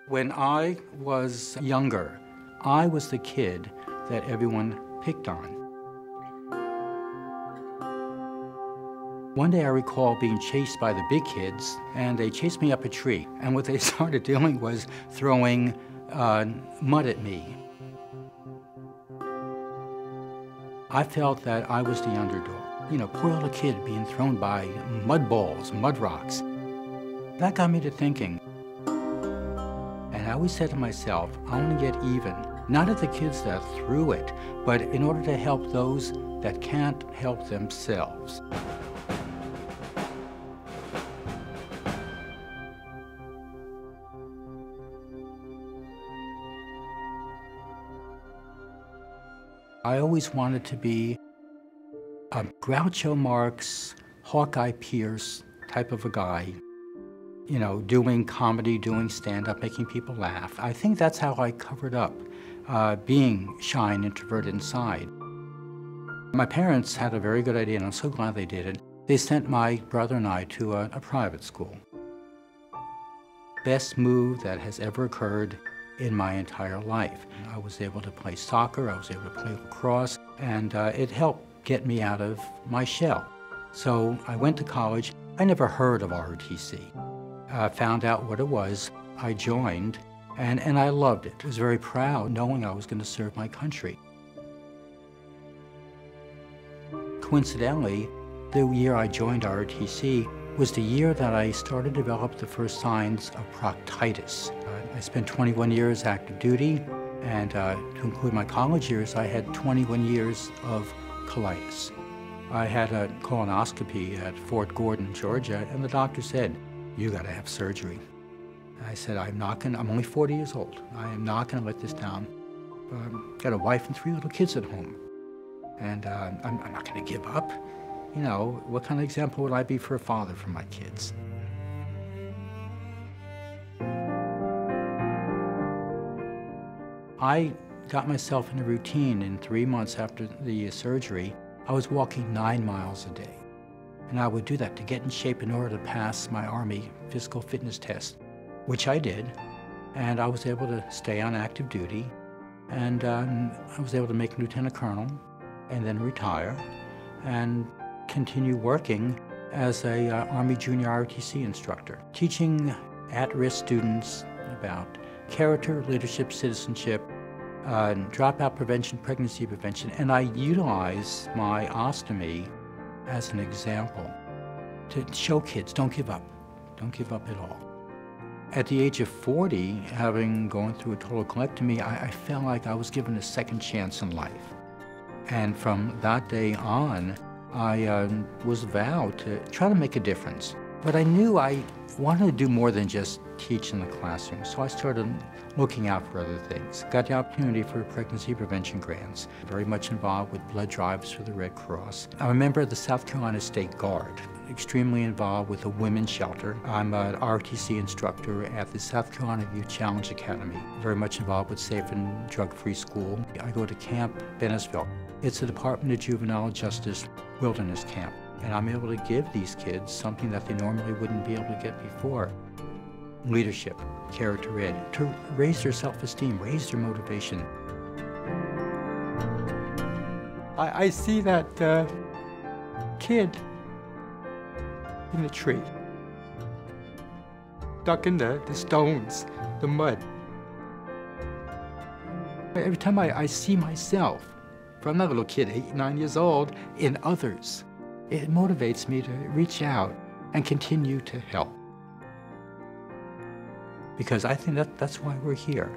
When I was younger, I was the kid that everyone picked on. One day I recall being chased by the big kids, and they chased me up a tree. And what they started doing was throwing mud at me. I felt that I was the underdog. You know, poor little kid being thrown by mud balls, mud rocks. That got me to thinking. And I always said to myself, I want to get even, not at the kids that threw it, but in order to help those that can't help themselves. I always wanted to be a Groucho Marx, Hawkeye Pierce type of a guy. You know, doing comedy, doing stand-up, making people laugh. I think that's how I covered up being shy and introverted inside. My parents had a very good idea, and I'm so glad they did it. They sent my brother and I to a private school. Best move that has ever occurred in my entire life. I was able to play soccer, I was able to play lacrosse, and it helped get me out of my shell. So I went to college. I never heard of ROTC. Found out what it was, I joined, and I loved it. I was very proud knowing I was going to serve my country. Coincidentally, the year I joined ROTC was the year that I started to develop the first signs of proctitis. I spent 21 years active duty, and to include my college years, I had 21 years of colitis. I had a colonoscopy at Fort Gordon, Georgia, and the doctor said, "You gotta have surgery." I said, I'm only 40 years old. I am not gonna let this down. Got a wife and 3 little kids at home. And I'm not gonna give up. You know, what kind of example would I be for a father for my kids? I got myself in a routine in 3 months after the surgery. I was walking 9 miles a day. And I would do that to get in shape in order to pass my Army physical fitness test, which I did. And I was able to stay on active duty. And I was able to make Lieutenant Colonel and then retire and continue working as a Army Junior ROTC instructor, teaching at-risk students about character, leadership, citizenship, dropout prevention, pregnancy prevention. And I utilize my ostomy as an example to show kids, don't give up. Don't give up at all. At the age of 40, having gone through a total colectomy, I felt like I was given a second chance in life. And from that day on, I was vowed to try to make a difference. But I knew I wanted to do more than just teach in the classroom, so I started looking out for other things. Got the opportunity for pregnancy prevention grants. Very much involved with blood drives for the Red Cross. I'm a member of the South Carolina State Guard. Extremely involved with a women's shelter. I'm an ROTC instructor at the South Carolina Youth Challenge Academy. Very much involved with Safe and Drug-Free School. I go to Camp Bennisville. It's a Department of Juvenile Justice wilderness camp. And I'm able to give these kids something that they normally wouldn't be able to get before. Leadership, character ed, to raise their self-esteem, raise their motivation. I see that kid in the tree, stuck in the stones, the mud. Every time I see myself, from that little kid, 8, 9 years old, in others, it motivates me to reach out and continue to help. Because I think that's why we're here.